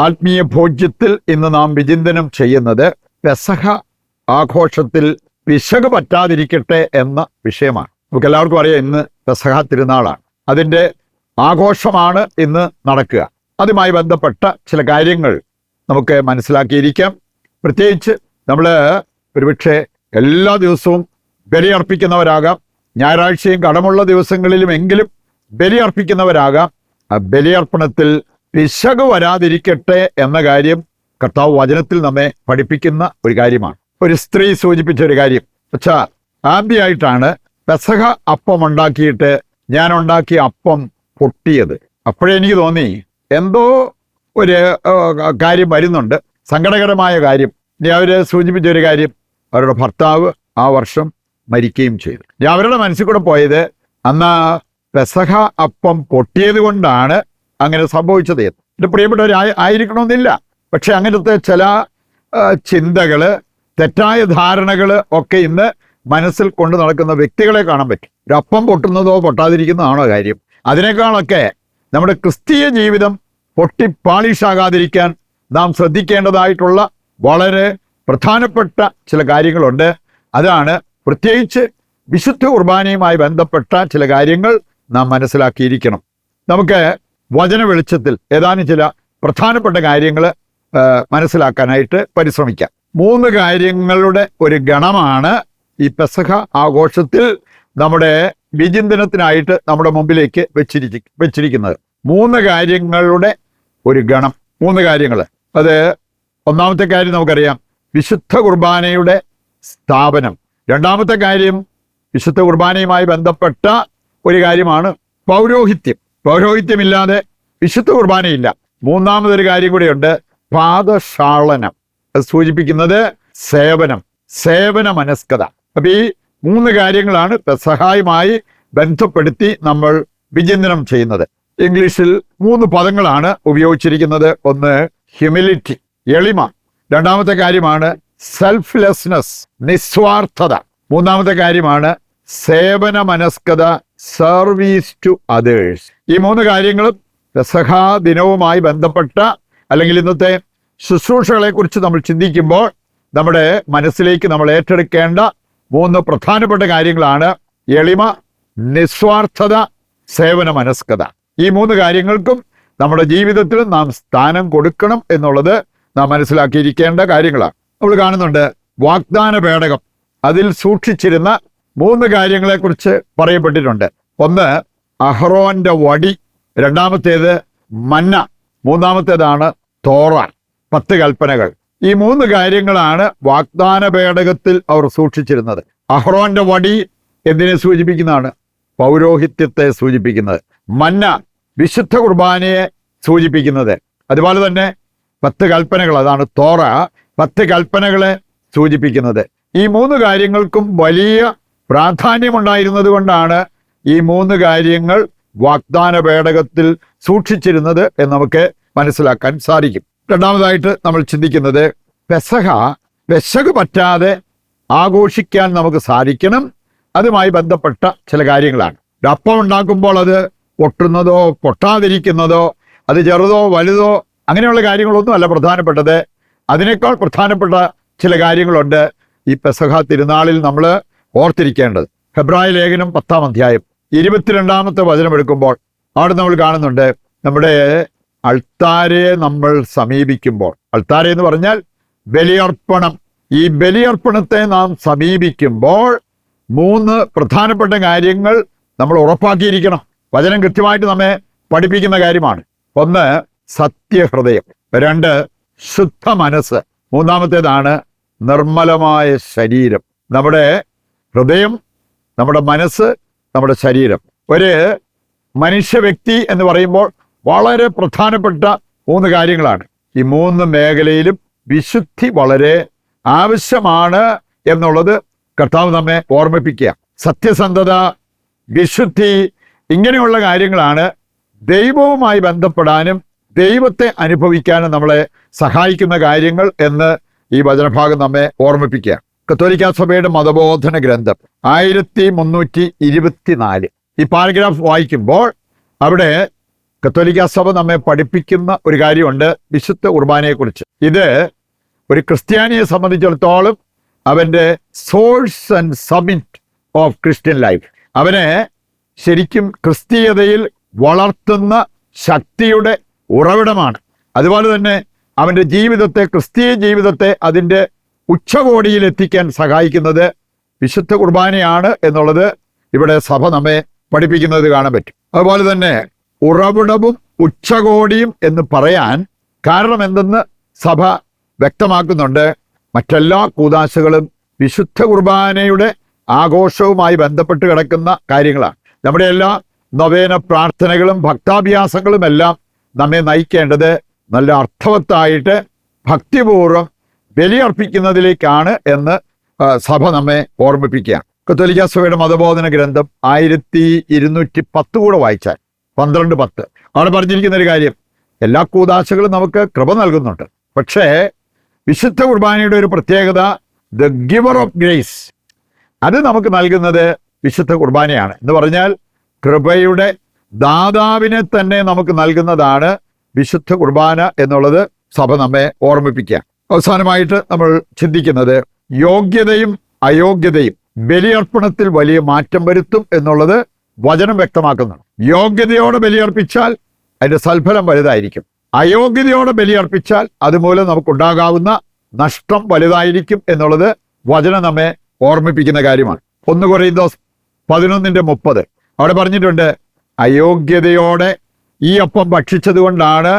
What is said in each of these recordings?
ആത്മീയ ഭോജ്യത്തിൽ ഇന്ന് നാം വിചിന്തനം ചെയ്യുന്നത് പെസഹ ആഘോഷത്തിൽ പിശക് പറ്റാതിരിക്കട്ടെ എന്ന വിഷയമാണ്. നമുക്ക് എല്ലാവർക്കും അറിയാം, ഇന്ന് പെസഹ തിരുനാളാണ്. അതിൻ്റെ ആഘോഷമാണ് ഇന്ന് നടക്കുക. അതുമായി ബന്ധപ്പെട്ട ചില കാര്യങ്ങൾ നമുക്ക് മനസ്സിലാക്കിയിരിക്കാം. പ്രത്യേകിച്ച് നമ്മൾ ഒരുപക്ഷെ എല്ലാ ദിവസവും ബലിയർപ്പിക്കുന്നവരാകാം, ഞായറാഴ്ചയും കടമുള്ള ദിവസങ്ങളിലുമെങ്കിലും ബലിയർപ്പിക്കുന്നവരാകാം. ആ ബലിയർപ്പണത്തിൽ പിശക് വരാതിരിക്കട്ടെ എന്ന കാര്യം കർത്താവ് വചനത്തിൽ നമ്മെ പഠിപ്പിക്കുന്ന ഒരു കാര്യമാണ്. ഒരു സ്ത്രീ സൂചിപ്പിച്ച ഒരു കാര്യം. പക്ഷേ ആദ്യമായിട്ടാണ് പെസഹ അപ്പം ഉണ്ടാക്കിയിട്ട് ഞാൻ ഉണ്ടാക്കിയ അപ്പം പൊട്ടിയത്. അപ്പോഴേ എനിക്ക് തോന്നി എന്തോ ഒരു കാര്യം വരുന്നുണ്ട്, സങ്കടകരമായ കാര്യം. ഇനി അവർ സൂചിപ്പിച്ച ഒരു കാര്യം, അവരുടെ ഭർത്താവ് ആ വർഷം മരിക്കുകയും ചെയ്തു. ഇനി അവരുടെ മനസ്സിൽ കൂടെ പോയത് അന്ന് പെസഹ അപ്പം പൊട്ടിയത് കൊണ്ടാണ് അങ്ങനെ സംഭവിച്ചത്. എൻ്റെ പ്രിയപ്പെട്ടവരായിരിക്കണമെന്നില്ല, പക്ഷെ അങ്ങനത്തെ ചില ചിന്തകള്, തെറ്റായ ധാരണകൾ ഒക്കെ ഇന്ന് മനസ്സിൽ കൊണ്ട് നടക്കുന്ന വ്യക്തികളെ കാണാൻ പറ്റും. ഒരു അപ്പം പൊട്ടുന്നതോ പൊട്ടാതിരിക്കുന്നതാണോ കാര്യം? അതിനേക്കാളൊക്കെ നമ്മുടെ ക്രിസ്തീയ ജീവിതം പൊട്ടിപ്പാളിഷാകാതിരിക്കാൻ നാം ശ്രദ്ധിക്കേണ്ടതായിട്ടുള്ള വളരെ പ്രധാനപ്പെട്ട ചില കാര്യങ്ങളുണ്ട്. അതാണ് പ്രത്യേകിച്ച് വിശുദ്ധ കുർബാനയുമായി ബന്ധപ്പെട്ട ചില കാര്യങ്ങൾ നാം മനസ്സിലാക്കിയിരിക്കണം. നമുക്ക് വചന വെളിച്ചത്തിൽ ഏതാനും ചില പ്രധാനപ്പെട്ട കാര്യങ്ങൾ മനസ്സിലാക്കാനായിട്ട് പരിശ്രമിക്കാം. 3 കാര്യങ്ങളുടെ ഒരു ഗണമാണ് ഈ പെസഹ ആഘോഷത്തിൽ നമ്മുടെ വിചിന്തനത്തിനായിട്ട് നമ്മുടെ മുമ്പിലേക്ക് വെച്ചിരിക്കുന്നത്. 3 കാര്യങ്ങളുടെ ഒരു ഗണം, 3 കാര്യങ്ങൾ. അത് ഒന്നാമത്തെ കാര്യം നമുക്കറിയാം, വിശുദ്ധ കുർബാനയുടെ സ്ഥാപനം. രണ്ടാമത്തെ കാര്യം വിശുദ്ധ കുർബാനയുമായി ബന്ധപ്പെട്ട ഒരു കാര്യമാണ് പൗരോഹിത്യം. പൗരോഹിത്യമില്ലാതെ വിശുദ്ധ കുർബാനയില്ല. മൂന്നാമതൊരു കാര്യം കൂടെയുണ്ട്, പാദശാളനം. അത് സൂചിപ്പിക്കുന്നത് സേവനം, സേവന മനസ്കത. അപ്പൊ ഈ 3 കാര്യങ്ങളാണ് പെസഹായുമായി ബന്ധപ്പെടുത്തി നമ്മൾ വിചിന്തനം ചെയ്യുന്നത്. ഇംഗ്ലീഷിൽ 3 പദങ്ങളാണ് ഉപയോഗിച്ചിരിക്കുന്നത്. ഒന്ന് ഹ്യൂമിലിറ്റി, എളിമ. രണ്ടാമത്തെ കാര്യമാണ് സെൽഫ്ലെസ്നെസ്, നിസ്വാർത്ഥത. മൂന്നാമത്തെ കാര്യമാണ് സേവന മനസ്കത, സർവീസ് ടു അതേഴ്സ്. ഈ 3 കാര്യങ്ങളും പെസഹാ ദിനവുമായി ബന്ധപ്പെട്ട അല്ലെങ്കിൽ ഇന്നത്തെ ശുശ്രൂഷകളെ കുറിച്ച് നമ്മൾ ചിന്തിക്കുമ്പോൾ നമ്മുടെ മനസ്സിലേക്ക് നമ്മൾ ഏറ്റെടുക്കേണ്ട 3 പ്രധാനപ്പെട്ട കാര്യങ്ങളാണ് എളിമ, നിസ്വാർത്ഥത, സേവന മനസ്കത. ഈ 3 കാര്യങ്ങൾക്കും നമ്മുടെ ജീവിതത്തിൽ നാം സ്ഥാനം കൊടുക്കണം എന്നുള്ളത് നാം മനസ്സിലാക്കിയിരിക്കേണ്ട കാര്യങ്ങളാണ്. നമ്മൾ കാണുന്നുണ്ട് വാഗ്ദാന പേടകം, അതിൽ സൂക്ഷിച്ചിരുന്ന 3 കാര്യങ്ങളെക്കുറിച്ച് പറയപ്പെട്ടിട്ടുണ്ട്. ഒന്ന് അഹ്റോന്റെ വടി, രണ്ടാമത്തേത് മന്ന, മൂന്നാമത്തേതാണ് തോറ, 10 കൽപ്പനകൾ. ഈ 3 കാര്യങ്ങളാണ് വാഗ്ദാന പേടകത്തിൽ അവർ സൂക്ഷിച്ചിരുന്നത്. അഹ്റോന്റെ വടി എന്തിനെ സൂചിപ്പിക്കുന്നതാണ്? പൗരോഹിത്യത്തെ സൂചിപ്പിക്കുന്നത്. മന്ന വിശുദ്ധ കുർബാനയെ സൂചിപ്പിക്കുന്നത്. അതുപോലെ തന്നെ 10 കൽപ്പനകൾ, അതാണ് തോറ, 10 കൽപ്പനകളെ സൂചിപ്പിക്കുന്നത്. ഈ 3 കാര്യങ്ങൾക്കും വലിയ പ്രാധാന്യമുണ്ടായിരുന്നത് കൊണ്ടാണ് ഈ 3 കാര്യങ്ങൾ വാഗ്ദാന പേടകത്തിൽ സൂക്ഷിച്ചിരുന്നത് എന്ന് നമുക്ക് മനസ്സിലാക്കാൻ സാധിക്കും. രണ്ടാമതായിട്ട് നമ്മൾ ചിന്തിക്കുന്നത് പെസഹ പറ്റാതെ ആഘോഷിക്കാൻ നമുക്ക് സാധിക്കണം. അതുമായി ബന്ധപ്പെട്ട ചില കാര്യങ്ങളാണ്. ഒരു അപ്പം ഉണ്ടാക്കുമ്പോൾ അത് പൊട്ടുന്നതോ പൊട്ടാതിരിക്കുന്നതോ, അത് ചെറുതോ വലുതോ അങ്ങനെയുള്ള കാര്യങ്ങളൊന്നും അല്ല പ്രധാനപ്പെട്ടത്. അതിനേക്കാൾ പ്രധാനപ്പെട്ട ചില കാര്യങ്ങളുണ്ട് ഈ പെസഹ തിരുനാളിൽ നമ്മൾ ഓർത്തിരിക്കേണ്ടത്. ഹെബ്രായ ലേഖനം 10-ാം അധ്യായം 22-ാമത്തെ വചനം എടുക്കുമ്പോൾ അവിടെ നമ്മൾ കാണുന്നുണ്ട്, നമ്മുടെ അൾത്താരെ നമ്മൾ സമീപിക്കുമ്പോൾ, അൾത്താരെ എന്ന് പറഞ്ഞാൽ ബലിയർപ്പണം, ഈ ബലിയർപ്പണത്തെ നാം സമീപിക്കുമ്പോൾ 3 പ്രധാനപ്പെട്ട കാര്യങ്ങൾ നമ്മൾ ഉറപ്പാക്കിയിരിക്കണം. വചനം കൃത്യമായിട്ട് നമ്മെ പഠിപ്പിക്കുന്ന കാര്യമാണ്. ഒന്ന് സത്യഹൃദയം, 2 ശുദ്ധ മനസ്സ്, മൂന്നാമത്തേതാണ് നിർമ്മലമായ ശരീരം. നമ്മുടെ ഹൃദയം, നമ്മുടെ മനസ്സ്, നമ്മുടെ ശരീരം. ഒരു മനുഷ്യ വ്യക്തി എന്ന് പറയുമ്പോൾ വളരെ പ്രധാനപ്പെട്ട 3 കാര്യങ്ങളാണ്. ഈ 3 മേഖലയിലും വിശുദ്ധി വളരെ ആവശ്യമാണ് എന്നുള്ളത് കർത്താവ് നമ്മെ ഓർമ്മിപ്പിക്കുക. സത്യസന്ധത, വിശുദ്ധി, ഇങ്ങനെയുള്ള കാര്യങ്ങളാണ് ദൈവവുമായി ബന്ധപ്പെടാനും ദൈവത്തെ അനുഭവിക്കാനും നമ്മളെ സഹായിക്കുന്ന കാര്യങ്ങൾ എന്ന് ഈ വചനഭാഗം നമ്മെ ഓർമ്മിപ്പിക്കുക. കത്തോലിക്കാ സഭയുടെ മതബോധന ഗ്രന്ഥം 1324 ഈ പാരഗ്രാഫ് വായിക്കുമ്പോൾ അവിടെ കത്തോലിക്ക സഭ നമ്മെ പഠിപ്പിക്കുന്ന ഒരു കാര്യമുണ്ട് വിശുദ്ധ കുർബാനയെക്കുറിച്ച്. ഇത് ഒരു ക്രിസ്ത്യാനിയെ സംബന്ധിച്ചിടത്തോളം അവൻ്റെ source and submit of Christian life, അവനെ ശരിക്കും ക്രിസ്തീയതയിൽ വളർത്തുന്ന ശക്തിയുടെ ഉറവിടമാണ്. അതുപോലെ തന്നെ അവൻ്റെ ജീവിതത്തെ, ക്രിസ്തീയ ജീവിതത്തെ അതിൻ്റെ ഉച്ചകോടിയിൽ എത്തിക്കാൻ സഹായിക്കുന്നത് വിശുദ്ധ കുർബാനയാണ് എന്നുള്ളത് ഇവിടെ സഭ നമ്മെ പഠിപ്പിക്കുന്നത് കാണാൻ പറ്റും. അതുപോലെ തന്നെ ഉറവിടവും ഉച്ചകോടിയും എന്ന് പറയാൻ കാരണം എന്തെന്ന് സഭ വ്യക്തമാക്കുന്നുണ്ട്. മറ്റെല്ലാ കൂദാശകളും വിശുദ്ധ കുർബാനയുടെ ആഘോഷവുമായി ബന്ധപ്പെട്ട് കിടക്കുന്ന കാര്യങ്ങളാണ്. നമ്മുടെ എല്ലാ നവേന പ്രാർത്ഥനകളും ഭക്താഭ്യാസങ്ങളും എല്ലാം നമ്മെ നയിക്കേണ്ടത് നല്ല അർത്ഥവത്തായിട്ട് ഭക്തിപൂർവ്വം ബലിയർപ്പിക്കുന്നതിലേക്കാണ് എന്ന് സഭ നമ്മെ ഓർമ്മിപ്പിക്കുകയാണ്. കത്തോലിക്ക സഭയുടെ മതബോധന ഗ്രന്ഥം 1210 കൂടെ വായിച്ചാൽ 12:10 അവിടെ പറഞ്ഞിരിക്കുന്ന ഒരു കാര്യം, എല്ലാ കൂദാശകളും നമുക്ക് കൃപ നൽകുന്നുണ്ട്. പക്ഷേ വിശുദ്ധ കുർബാനയുടെ ഒരു പ്രത്യേകത, ദ ഗിവർ ഓഫ് ഗ്രേസ്, അത് നമുക്ക് നൽകുന്നത് വിശുദ്ധ കുർബാനയാണ്. എന്ന് പറഞ്ഞാൽ കൃപയുടെ ദാതാവിനെ തന്നെ നമുക്ക് നൽകുന്നതാണ് വിശുദ്ധ കുർബാന എന്നുള്ളത് സഭ നമ്മെ ഓർമ്മിപ്പിക്കുക. അവസാനമായിട്ട് നമ്മൾ ചിന്തിക്കുന്നത് യോഗ്യതയും അയോഗ്യതയും ബലിയർപ്പണത്തിൽ വലിയ മാറ്റം വരുത്തും എന്നുള്ളത് വചനം വ്യക്തമാക്കുന്നുണ്ട്. യോഗ്യതയോടെ ബലിയർപ്പിച്ചാൽ അതിന്റെ സൽഫലം വലുതായിരിക്കും. അയോഗ്യതയോടെ ബലിയർപ്പിച്ചാൽ അതുമൂലം നമുക്കുണ്ടാകാവുന്ന നഷ്ടം വലുതായിരിക്കും എന്നുള്ളത് വചനം നമ്മെ ഓർമ്മിപ്പിക്കുന്ന കാര്യമാണ്. 1 കൊരിന്തോസ് 11:30 അവിടെ പറഞ്ഞിട്ടുണ്ട്, അയോഗ്യതയോടെ ഈ അപ്പം ഭക്ഷിച്ചത് കൊണ്ടാണ്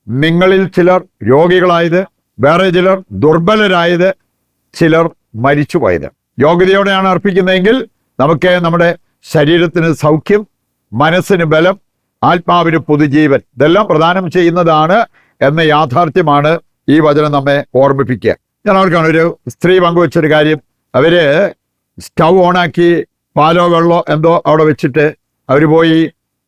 നിങ്ങളിൽ ചിലർ രോഗികളായത്, വേറെ ചിലർ ദുർബലരായത്, ചിലർ മരിച്ചുപോയത്. യോഗ്യതയോടെയാണ് അർപ്പിക്കുന്നതെങ്കിൽ നമുക്ക് നമ്മുടെ ശരീരത്തിന് സൗഖ്യം, മനസ്സിന് ബലം, ആത്മാവിന് പുതുജീവൻ ഇതെല്ലാം പ്രദാനം ചെയ്യുന്നതാണ് എന്ന യാഥാർത്ഥ്യമാണ് ഈ വചനം നമ്മെ ഓർമ്മിപ്പിക്കുക. ഞാൻ അവർക്കാണ് ഒരു സ്ത്രീ പങ്കുവെച്ചൊരു കാര്യം. അവര് സ്റ്റൗ ഓണാക്കി പാലോ വെള്ളോ എന്തോ അവിടെ വെച്ചിട്ട് അവർ പോയി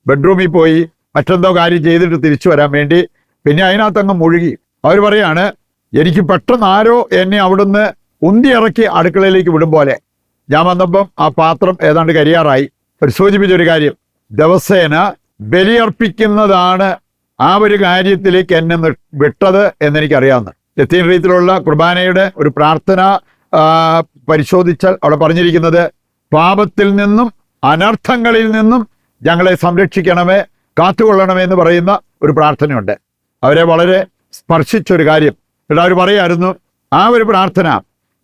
ബെഡ്റൂമിൽ പോയി മറ്റെന്തോ കാര്യം ചെയ്തിട്ട് തിരിച്ചു വരാൻ വേണ്ടി പിന്നെ അതിനകത്തങ്ങ് മുഴുകി. അവർ പറയാണ്, എനിക്ക് പെട്ടെന്ന് ആരോ എന്നെ അവിടുന്ന് ഉന്തി ഇറക്കി അടുക്കളയിലേക്ക് വിടും പോലെ ഞാൻ വന്നപ്പം ആ പാത്രം ഏതാണ്ട് കരിയാറായി. ഒരു സൂചിപ്പിച്ചൊരു കാര്യം, ദിവസേന ബലിയർപ്പിക്കുന്നതാണ് ആ ഒരു കാര്യത്തിലേക്ക് എന്നെ വിട്ടത് എന്നെനിക്കറിയാവുന്ന. ലത്തീൻ രീതിയിലുള്ള കുർബാനയുടെ ഒരു പ്രാർത്ഥന പരിശോധിച്ചാൽ അവിടെ പറഞ്ഞിരിക്കുന്നത്, പാപത്തിൽ നിന്നും അനർത്ഥങ്ങളിൽ നിന്നും ഞങ്ങളെ സംരക്ഷിക്കണമേ, കാത്തുകൊള്ളണമേ എന്ന് പറയുന്ന ഒരു പ്രാർത്ഥനയുണ്ട്. അവരെ വളരെ സ്പർശിച്ചൊരു കാര്യം. എന്നിട്ട് അവർ പറയായിരുന്നു, ആ ഒരു പ്രാർത്ഥന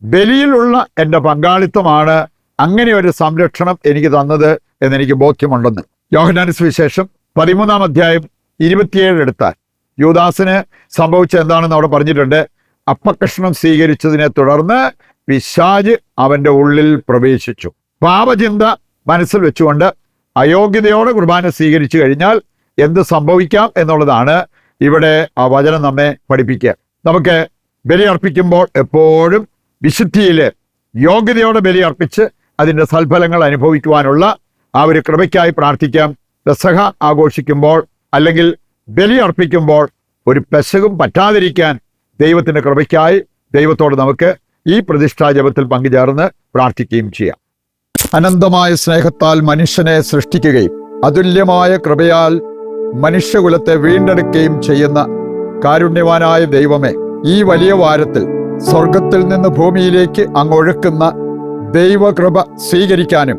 ബലിയിലുള്ള എൻ്റെ പങ്കാളിത്തമാണ് അങ്ങനെ ഒരു സംരക്ഷണം എനിക്ക് തന്നത് എന്നെനിക്ക് ബോധ്യമുണ്ടെന്ന്. യോഹന്നാന്റെ സുവിശേഷം 13-ാം അധ്യായം 27 എടുത്താൽ യൂദാസിന് സംഭവിച്ച എന്താണെന്ന് അവിടെ പറഞ്ഞിട്ടുണ്ട്. അപ്പക്കഷ്ണം സ്വീകരിച്ചതിനെ തുടർന്ന് പിശാച് അവൻ്റെ ഉള്ളിൽ പ്രവേശിച്ചു. പാപചിന്ത മനസ്സിൽ വെച്ചുകൊണ്ട് അയോഗ്യതയോടെ കുർബാന സ്വീകരിച്ചു കഴിഞ്ഞാൽ എന്ത് സംഭവിക്കാം എന്നുള്ളതാണ് ഇവിടെ ആ വചനം നമ്മെ പഠിപ്പിക്കുക. നമുക്ക് ബലിയർപ്പിക്കുമ്പോൾ എപ്പോഴും വിശുദ്ധിയിൽ യോഗ്യതയോടെ ബലിയർപ്പിച്ച് അതിൻ്റെ സൽഫലങ്ങൾ അനുഭവിക്കുവാനുള്ള ആ ഒരു കൃപയ്ക്കായി പ്രാർത്ഥിക്കാം. പെസഹ ആഘോഷിക്കുമ്പോൾ അല്ലെങ്കിൽ ബലിയർപ്പിക്കുമ്പോൾ ഒരു പെസകും പറ്റാതിരിക്കാൻ ദൈവത്തിൻ്റെ കൃപയ്ക്കായി ദൈവത്തോട് നമുക്ക് ഈ പ്രതിഷ്ഠാ ജപത്തിൽ പങ്കുചേർന്ന് പ്രാർത്ഥിക്കുകയും ചെയ്യാം. അനന്തമായ സ്നേഹത്താൽ മനുഷ്യനെ സൃഷ്ടിക്കുകയും അതുല്യമായ കൃപയാൽ മനുഷ്യകുലത്തെ വീണ്ടെടുക്കുകയും ചെയ്യുന്ന കാരുണ്യവാനായ ദൈവമേ, ഈ വലിയ വാരത്തിൽ സ്വർഗത്തിൽ നിന്ന് ഭൂമിയിലേക്ക് അങ്ങൊഴുക്കുന്ന ദൈവകൃപ സ്വീകരിക്കാനും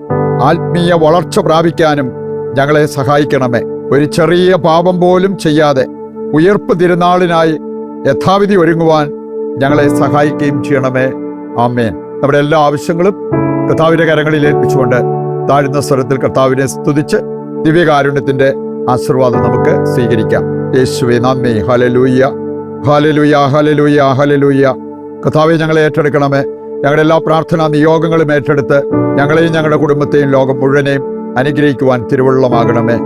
ആത്മീയ വളർച്ച പ്രാപിക്കാനും ഞങ്ങളെ സഹായിക്കണമേ. ഒരു ചെറിയ പാപം പോലും ചെയ്യാതെ ഉയർപ്പ് തിരുനാളിനായി യഥാവിധി ഒരുങ്ങുവാൻ ഞങ്ങളെ സഹായിക്കുകയും ചെയ്യണമേ. ആമേൻ. നമ്മുടെ എല്ലാ ആവശ്യങ്ങളും കർത്താവിന്റെ കരങ്ങളിൽ ഏൽപ്പിച്ചുകൊണ്ട് താഴ്ന്ന സ്വരത്തിൽ കർത്താവിനെ സ്തുതിച്ച് ദിവ്യകാരുണ്യത്തിന്റെ ആശീർവാദം നമുക്ക് സ്വീകരിക്കാം. യേശുവേ നന്ദി. Hallelujah, hallelujah, hallelujah, hallelujah. കർത്താവേ, ഞങ്ങളെ ഏറ്റെടുക്കണമേ. ഞങ്ങളുടെ എല്ലാ പ്രാർത്ഥനാ നിയോഗങ്ങളും ഏറ്റെടുത്ത് ഞങ്ങളെയും ഞങ്ങളുടെ കുടുംബത്തെയും ലോകം മുഴുവനെയും അനുഗ്രഹിക്കുവാൻ തിരുവുള്ളമാകണമേ.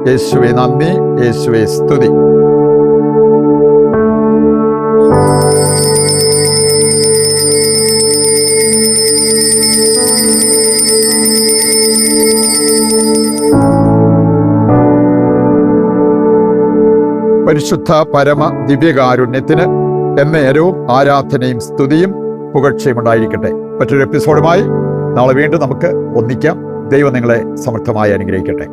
യേശുവേ നന്ദി, യേശുവേ സ്തുതി. പരിശുദ്ധ പരമ ദിവ്യകാരുണ്യത്തിന് എന്നേരവും ആരാധനയും സ്തുതിയും പുകഴ്ചയും ഉണ്ടായിരിക്കട്ടെ. മറ്റൊരു എപ്പിസോഡുമായി നാളെ വീണ്ടും നമുക്ക് ഒന്നിക്കാം. ദൈവം നിങ്ങളെ സമർത്ഥമായി അനുഗ്രഹിക്കട്ടെ.